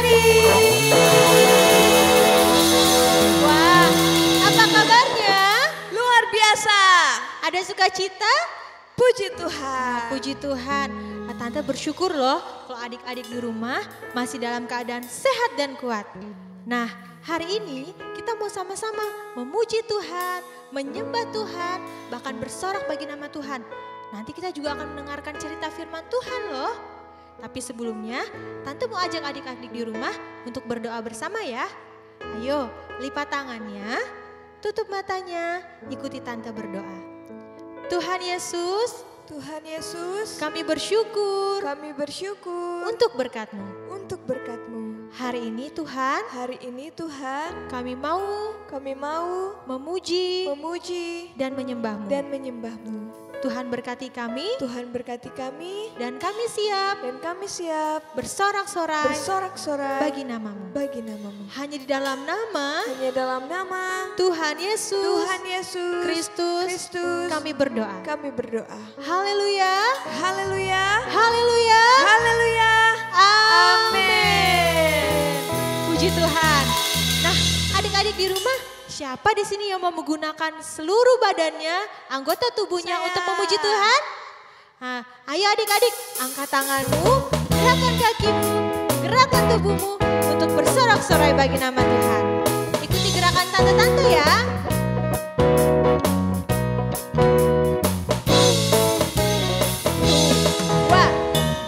adik-adik. Wah, apa kabarnya? Luar biasa. Ada sukacita? Puji Tuhan. Puji Tuhan. Nah, Tante bersyukur loh kalau adik-adik di rumah masih dalam keadaan sehat dan kuat. Nah, hari ini kita mau sama-sama memuji Tuhan, menyembah Tuhan, bahkan bersorak bagi nama Tuhan. Nanti kita juga akan mendengarkan cerita firman Tuhan loh. Tapi sebelumnya, Tante mau ajak adik-adik di rumah untuk berdoa bersama ya. Ayo, lipat tangannya, tutup matanya, ikuti Tante berdoa. Tuhan Yesus, Tuhan Yesus, kami bersyukur untuk berkat-Mu. untuk berkat-Mu. Hari ini Tuhan, Hari ini Tuhan, kami mau memuji memuji dan menyembah-Mu. dan menyembah-Mu. Tuhan berkati kami Tuhan berkati kami dan kami siap bersorak-sorai bersorak-sorai bagi nama-Mu. bagi nama-Mu. Hanya di dalam nama Hanya dalam nama Tuhan Yesus Kristus kami berdoa. kami berdoa. Haleluya. Haleluya. Haleluya. Haleluya. Amin. Puji Tuhan. Nah, adik-adik di rumah, siapa di sini yang mau menggunakan seluruh badannya, anggota tubuhnya Saya. untuk memuji Tuhan? Nah, ayo adik-adik, angkat tanganmu, gerakan kakimu, gerakan tubuhmu untuk bersorak-sorai bagi nama Tuhan. Ikuti gerakan tante-tante ya. Wah,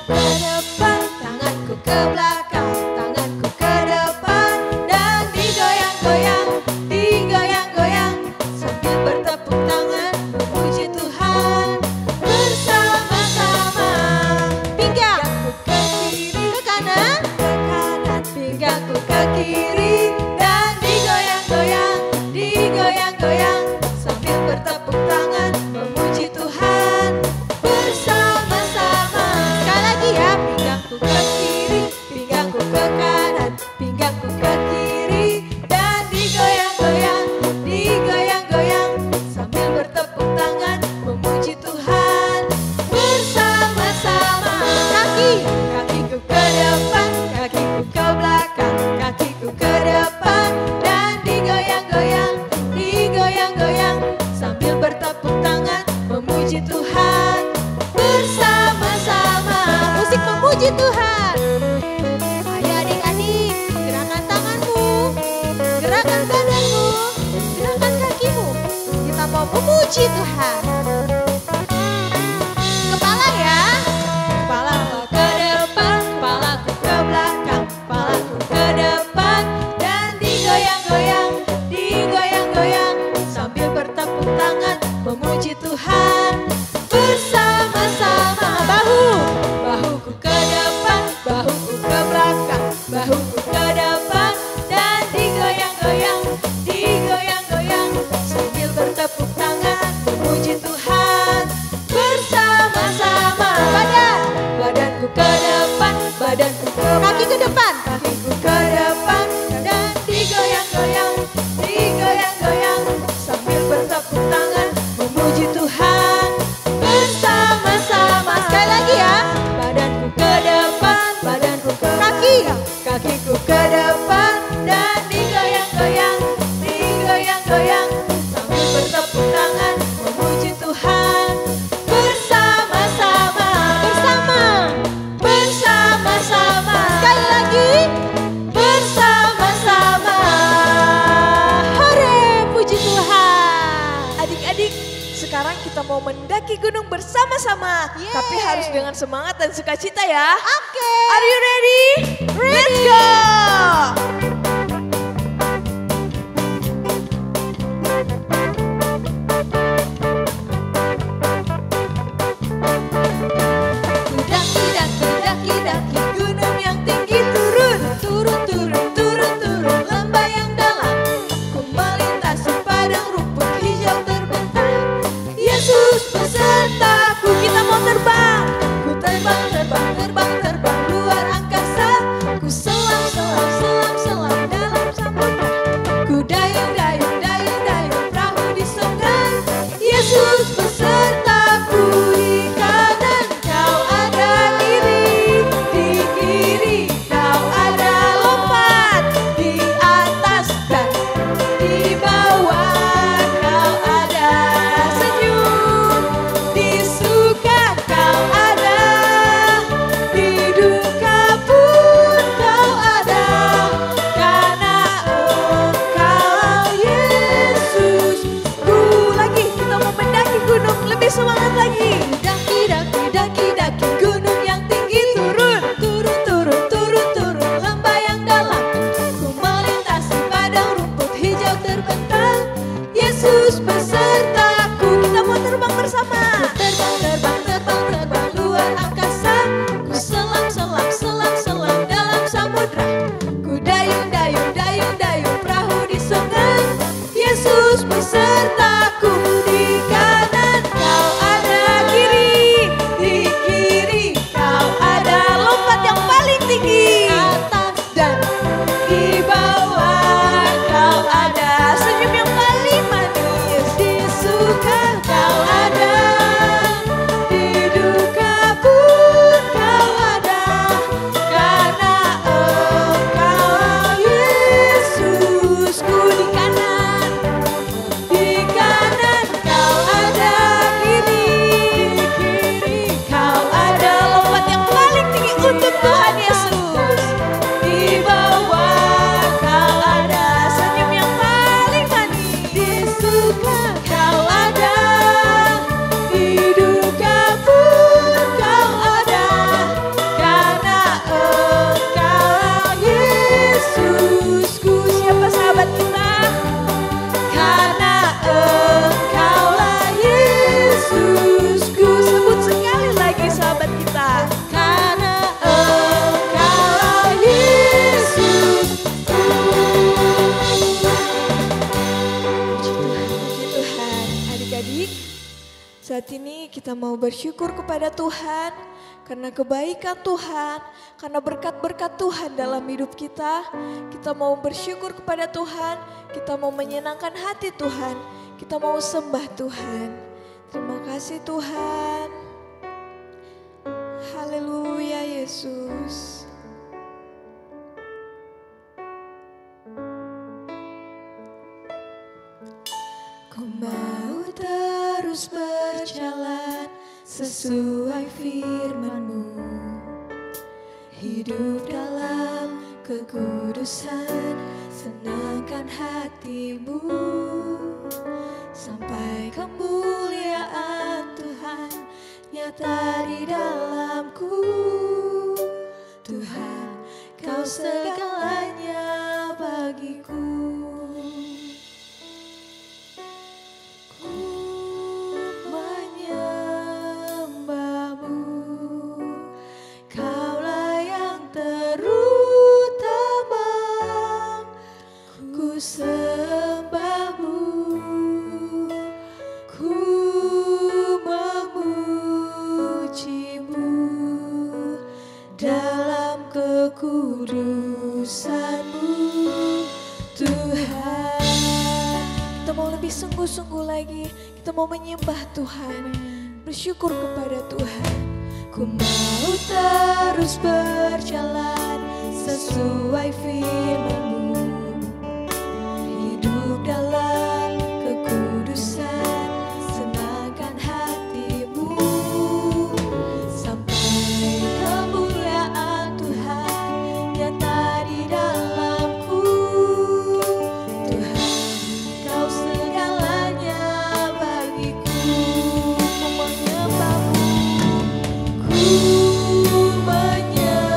ke depan, tanganku ke belakang, tanganku ke depan, dan digoyang-goyang, digoyang-goyang, sambil bertepuk tangan memuji Tuhan bersama-sama. Pinggangku ke kiri, ke kanan, pinggangku ke kiri, dan digoyang-goyang, digoyang-goyang, sambil bertepuk tangan memuji Tuhan bersama-sama. Sekali lagi ya, pinggangku ke kiri, pinggangku ke kanan, pinggangku ke kiri, dan digoyang-goyang, digoyang-goyang, sambil bertepuk tangan memuji Tuhan bersama-sama. Kakiku ke depan, kakiku ke belakang, kakiku ke depan, dan digoyang-goyang, digoyang-goyang, sambil bertepuk tangan memuji Tuhan bersama-sama. Musik memuji Tuhan. Ayo adik-adik, gerakan tanganmu, gerakan badanmu, gerakan kakimu. Kita mau memuji Tuhan. Kepala ya, kepalaku ke depan, kepalaku ke belakang, kepalaku ke depan, dan digoyang-goyang, digoyang-goyang, sambil bertepuk tangan memuji Tuhan bersama-sama. Bahuku ke depan, bahuku ke belakang, bahuku ke depan, dan digoyang-goyang, digoyang-goyang, sambil bertepuk tangan memuji Tuhan bersama-sama. Badanku ke depan, badanku ke kaki ke depan, kakiku ke depan, dan digoyang-goyang, digoyang-goyang, sambil bertepuk tangan memuji Tuhan bersama-sama. Sekali lagi ya, badanku ke depan, badanku ke kaki, kakiku ke depan, dan digoyang-goyang, digoyang-goyang, sambil bertepuk tangan memuji Tuhan bersama-sama. Bersama-sama. Sekali lagi, bersama-sama. Hore, puji Tuhan. Adik-adik, sekarang kita mau mendaki gunung bersama-sama. Yeay. Tapi harus dengan semangat dan sukacita ya. Oke. Are you ready? Let's go! Daki gunung yang tinggi, turun, turun, turun, turun, turun lembah yang dalam. Ku melintasi padang rumput hijau terbentang. Yesus besertaku, kita mau terbang. Ku terbang, terbang, terbang, terbang luar angkasa. Ku selam, selam, selam, selam ini kita mau bersyukur kepada Tuhan karena kebaikan Tuhan, karena berkat-berkat Tuhan dalam hidup kita. Kita mau bersyukur kepada Tuhan, kita mau menyenangkan hati Tuhan, kita mau sembah Tuhan. Terima kasih Tuhan. Haleluya Yesus. Ku mau terus berjalan sesuai firman-Mu, hidup dalam kekudusan, senangkan hati-Mu, sampai kemuliaan Tuhan nyata di dalamku. Tuhan, Kau segalanya bagiku. Sembahmu, ku memuji-Mu dalam kekudusan-Mu, Tuhan. Kita mau lebih sungguh-sungguh lagi, kita mau menyembah Tuhan, bersyukur kepada Tuhan. Ku mau terus berjalan sesuai firman-Mu, dalam kekudusan, senangkan hati-Mu, sampai kemuliaan Tuhan nyata di dalamku. Tuhan, Kau segalanya bagiku. Ku menyembah-Mu, ku menyembah-Mu.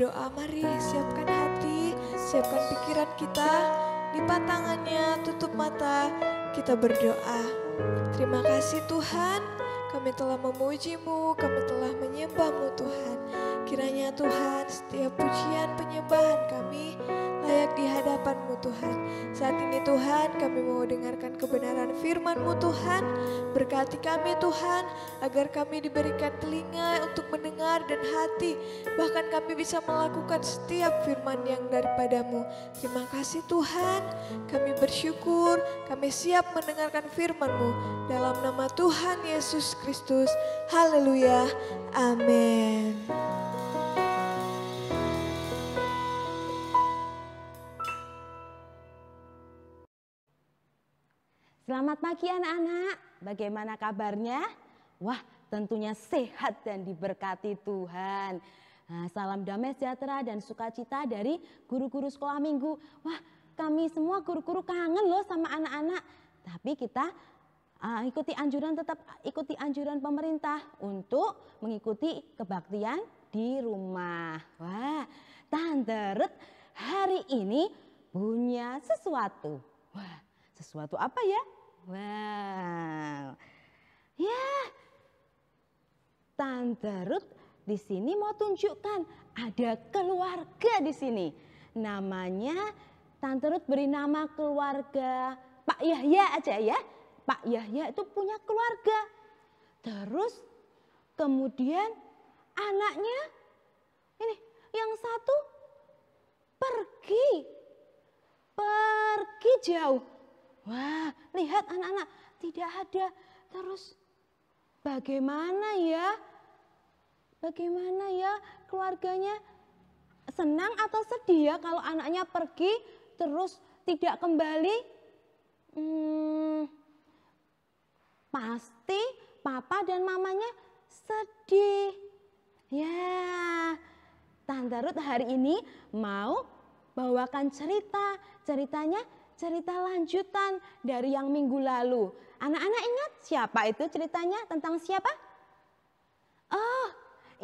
berdoa, mari siapkan hati, siapkan pikiran kita, lipat tangannya, tutup mata, kita berdoa. Terima kasih Tuhan, kami telah memuji-Mu, kami telah menyembah-Mu Tuhan. Kiranya Tuhan setiap pujian penyembahan kami layak di hadapan-Mu Tuhan. Saat ini Tuhan kami mau dengarkan kebenaran firman-Mu Tuhan. Berkati kami Tuhan agar kami diberikan telinga untuk mendengar dan hati. Bahkan kami bisa melakukan setiap firman yang daripada-Mu. Terima kasih Tuhan, kami bersyukur, kami siap mendengarkan firman-Mu. Dalam nama Tuhan Yesus Kristus, haleluya, amin. Selamat pagi anak-anak, bagaimana kabarnya? Wah, tentunya sehat dan diberkati Tuhan. Nah, salam damai sejahtera dan sukacita dari guru-guru sekolah minggu. Wah, kami semua guru-guru kangen loh sama anak-anak. Tapi kita tetap ikuti anjuran pemerintah untuk mengikuti kebaktian di rumah. Wah, Tante Ruth hari ini punya sesuatu. Wah, sesuatu apa ya? Wow, ya, Tante Ruth di sini mau tunjukkan ada keluarga di sini. Namanya Tante Ruth beri nama keluarga Pak Yahya aja ya. Pak Yahya itu punya keluarga. Terus kemudian anaknya ini yang satu pergi jauh. Wah, lihat anak-anak, tidak ada. Terus bagaimana ya? Bagaimana ya keluarganya? Senang atau sedih ya kalau anaknya pergi terus tidak kembali? Pasti papa dan mamanya sedih. Ya, Tante Ruth hari ini mau bawakan cerita. Ceritanya cerita lanjutan dari yang minggu lalu. Anak-anak ingat siapa itu ceritanya? Tentang siapa? Oh,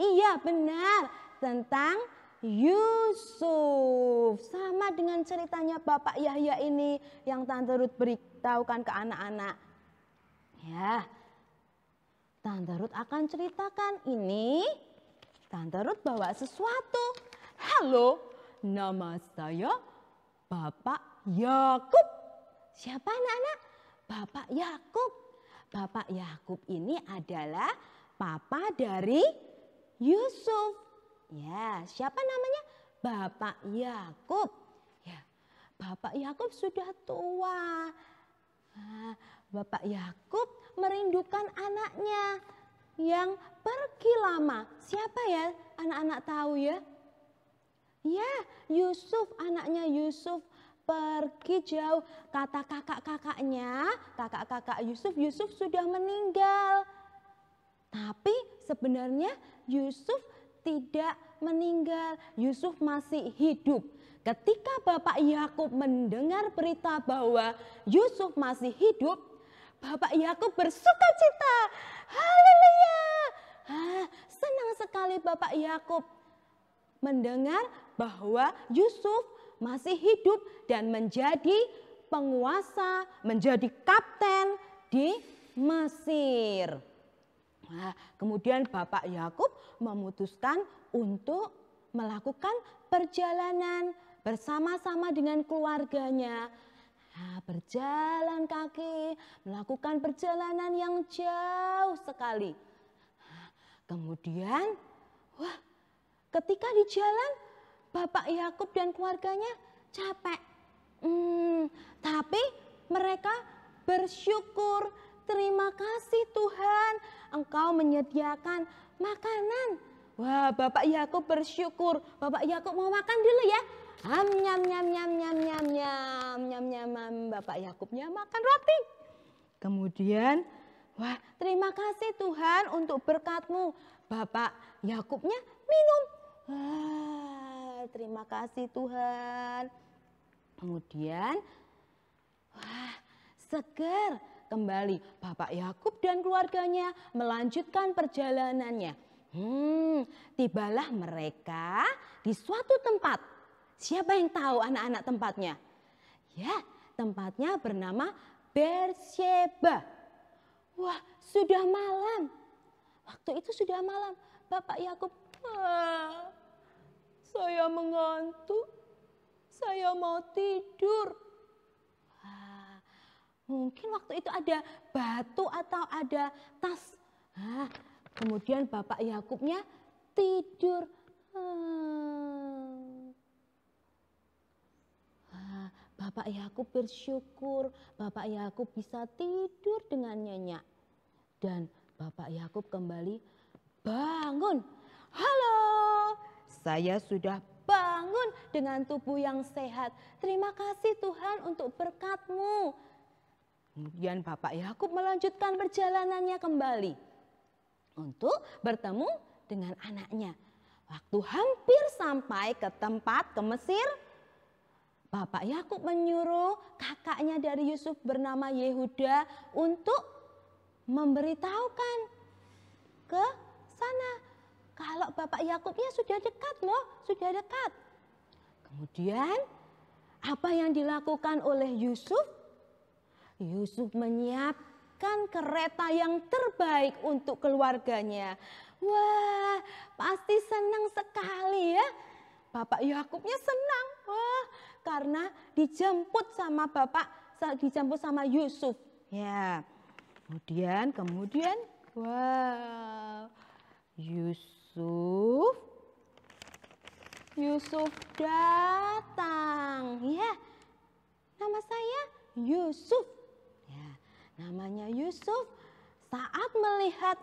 iya benar. Tentang Yusuf. Sama dengan ceritanya Bapak Yahya ini yang Tante Ruth beritahukan ke anak-anak. Ya, Tante Ruth akan ceritakan ini. Tante Ruth bawa sesuatu. Halo, nama saya Bapak Yakub. Siapa anak-anak? Bapak Yakub. Bapak Yakub ini adalah papa dari Yusuf. Ya, siapa namanya? Bapak Yakub. Ya, Bapak Yakub sudah tua. Nah, Bapak Yakub merindukan anaknya yang pergi lama. Siapa ya? Anak-anak tahu ya? Ya, Yusuf, anaknya Yusuf pergi jauh. Kata kakak-kakaknya, kakak-kakak Yusuf sudah meninggal. Tapi sebenarnya Yusuf tidak meninggal. Yusuf masih hidup. Ketika Bapak Yakub mendengar berita bahwa Yusuf masih hidup, Bapak Yakub bersuka cita. Haleluya! Senang sekali Bapak Yakub mendengar bahwa Yusuf masih hidup dan menjadi penguasa, menjadi kapten di Mesir. Nah, kemudian Bapak Yakub memutuskan untuk melakukan perjalanan bersama-sama dengan keluarganya. Nah, berjalan kaki, melakukan perjalanan yang jauh sekali. Nah, kemudian, ketika di jalan, Bapak Yakub dan keluarganya capek. Tapi mereka bersyukur. Terima kasih Tuhan, Engkau menyediakan makanan. Wah, Bapak Yakub bersyukur. Bapak Yakub mau makan dulu ya. Nyam. Bapak Yakubnya makan roti. Kemudian, terima kasih Tuhan untuk berkat-Mu. Bapak Yakubnya minum. Terima kasih Tuhan. Kemudian, seger kembali. Bapak Yakub dan keluarganya melanjutkan perjalanannya. Tibalah mereka di suatu tempat. Siapa yang tahu anak-anak tempatnya? Ya, tempatnya bernama Beersheba. Wah, sudah malam. Waktu itu sudah malam. Bapak Yakub, saya mengantuk. Saya mau tidur. Mungkin waktu itu ada batu atau ada tas. Kemudian Bapak Yakubnya tidur. Bapak Yakub bersyukur, Bapak Yakub bisa tidur dengan nyenyak. Dan Bapak Yakub kembali bangun. Halo, saya sudah bangun dengan tubuh yang sehat. Terima kasih Tuhan untuk berkat-Mu. Kemudian Bapak Yakub melanjutkan perjalanannya kembali untuk bertemu dengan anaknya. Waktu hampir sampai ke tempat ke Mesir, Bapak Yakub menyuruh kakaknya dari Yusuf bernama Yehuda untuk memberitahukan ke sana kalau Bapak Yakubnya sudah dekat loh, sudah dekat. Kemudian apa yang dilakukan oleh Yusuf? Yusuf menyiapkan kereta yang terbaik untuk keluarganya. Wah, pasti senang sekali ya. Bapak Yakubnya senang. Wah, karena dijemput sama dijemput sama Yusuf. Ya. Kemudian, wow. Yusuf datang. Ya. Nama saya Yusuf. Ya, namanya Yusuf. Saat melihat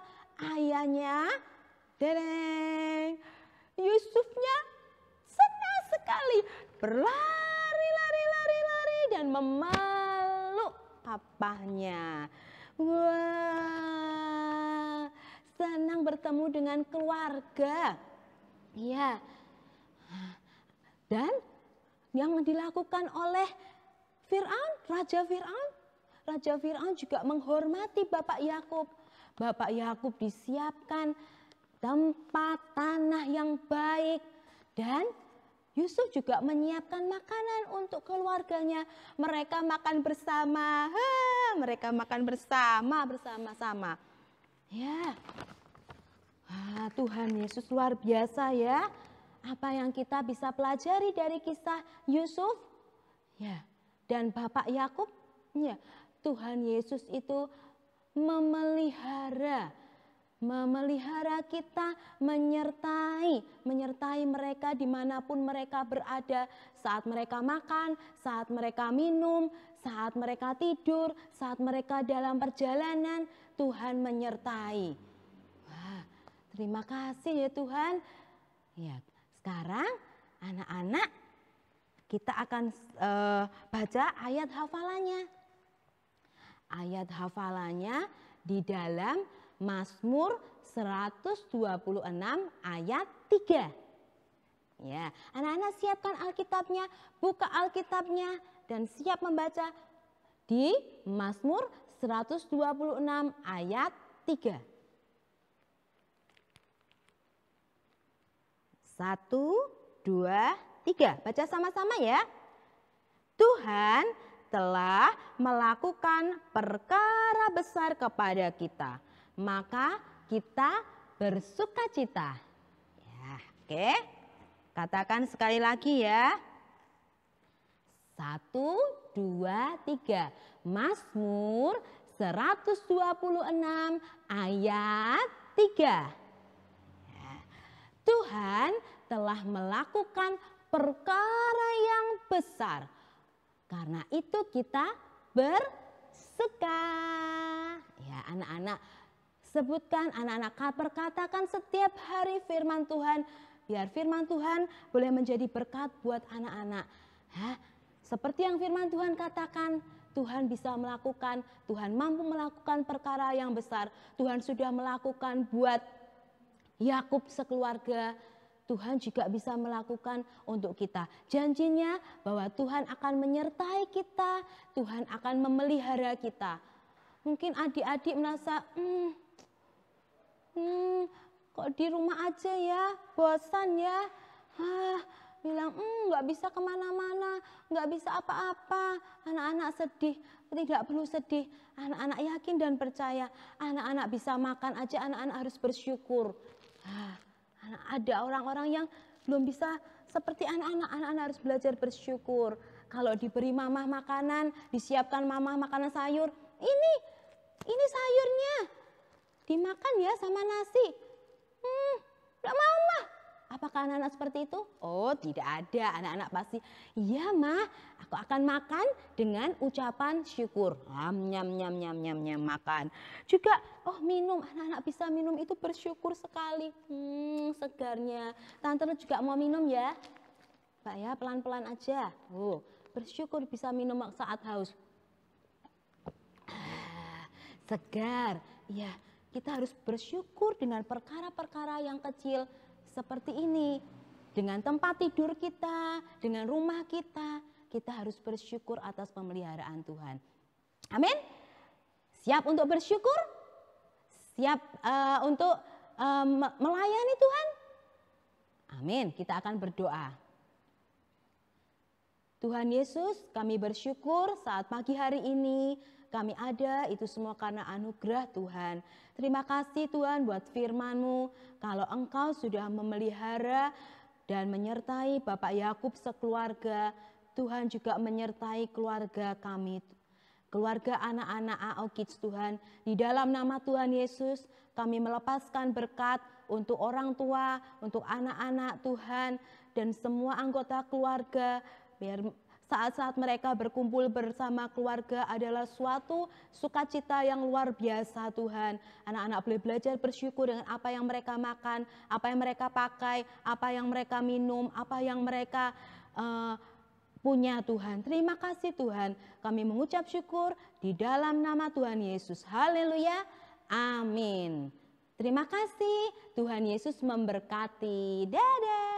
ayahnya, Yusufnya senang sekali, berlari dan memeluk papahnya. Wah, senang bertemu dengan keluarga. Ya. Dan yang dilakukan oleh Raja Fir'aun juga menghormati Bapak Yakub. Bapak Yakub disiapkan tempat tanah yang baik dan Yusuf juga menyiapkan makanan untuk keluarganya. Mereka makan bersama, bersama-sama. Ya, Tuhan Yesus luar biasa ya. Apa yang kita bisa pelajari dari kisah Yusuf? Ya, dan Bapak Yakub, ya, Tuhan Yesus itu memelihara kita, menyertai mereka dimanapun mereka berada, saat mereka makan, saat mereka minum, saat mereka tidur, saat mereka dalam perjalanan, Tuhan menyertai. Wah, terima kasih ya Tuhan. Ya, sekarang anak-anak kita akan baca ayat hafalannya. Ayat hafalannya di dalam Mazmur 126 ayat 3. Ya, anak-anak siapkan Alkitabnya, buka Alkitabnya dan siap membaca di Mazmur 126 ayat 3. 1, 2, 3. Baca sama-sama ya. Tuhan telah melakukan perkara besar kepada kita, maka kita bersukacita. Ya, oke. Katakan sekali lagi ya. 1, 2, 3. Mazmur 126 ayat 3. Ya. Tuhan telah melakukan perkara yang besar. Karena itu kita bersuka. Ya, anak-anak sebutkan, anak-anak perkatakan setiap hari firman Tuhan. Biar firman Tuhan boleh menjadi berkat buat anak-anak. Seperti yang firman Tuhan katakan, Tuhan bisa melakukan, Tuhan mampu melakukan perkara yang besar. Tuhan sudah melakukan buat Yakub sekeluarga. Tuhan juga bisa melakukan untuk kita. Janjinya bahwa Tuhan akan menyertai kita, Tuhan akan memelihara kita. Mungkin adik-adik merasa, kok di rumah aja ya, bosan ya. Bilang nggak bisa kemana-mana, nggak bisa apa-apa. Anak-anak sedih, tidak perlu sedih. Anak-anak yakin dan percaya, anak-anak bisa makan aja, anak-anak harus bersyukur. Ada orang-orang yang belum bisa seperti anak-anak, anak-anak harus belajar bersyukur. Kalau diberi mamah makanan, disiapkan mamah makanan sayur, ini sayurnya, dimakan ya sama nasi. Nggak mau mah. Apakah anak-anak seperti itu? Oh, tidak ada. Anak-anak pasti, iya mah, aku akan makan dengan ucapan syukur. Nyam nyam nyam nyam nyam makan. Juga, minum. Anak-anak bisa minum itu bersyukur sekali. Segarnya. Tante juga mau minum ya. Mbak ya, pelan-pelan aja. Bersyukur bisa minum saat haus. Segar. Ya, kita harus bersyukur dengan perkara-perkara yang kecil seperti ini. Dengan tempat tidur kita, dengan rumah kita harus bersyukur atas pemeliharaan Tuhan. Amin. Siap untuk bersyukur? Siap untuk melayani Tuhan? Amin. Kita akan berdoa. Tuhan Yesus, kami bersyukur saat pagi hari ini kami ada, itu semua karena anugerah Tuhan. Terima kasih Tuhan buat firman-Mu, kalau Engkau sudah memelihara dan menyertai Bapak Yakub sekeluarga, Tuhan juga menyertai keluarga kami, keluarga anak-anak AO Kids Tuhan. Di dalam nama Tuhan Yesus, kami melepaskan berkat untuk orang tua, untuk anak-anak Tuhan, dan semua anggota keluarga, biar saat-saat mereka berkumpul bersama keluarga adalah suatu sukacita yang luar biasa Tuhan. Anak-anak boleh belajar bersyukur dengan apa yang mereka makan, apa yang mereka pakai, apa yang mereka minum, apa yang mereka punya Tuhan. Terima kasih Tuhan. Kami mengucap syukur di dalam nama Tuhan Yesus. Haleluya. Amin. Terima kasih. Tuhan Yesus memberkati. Dadah.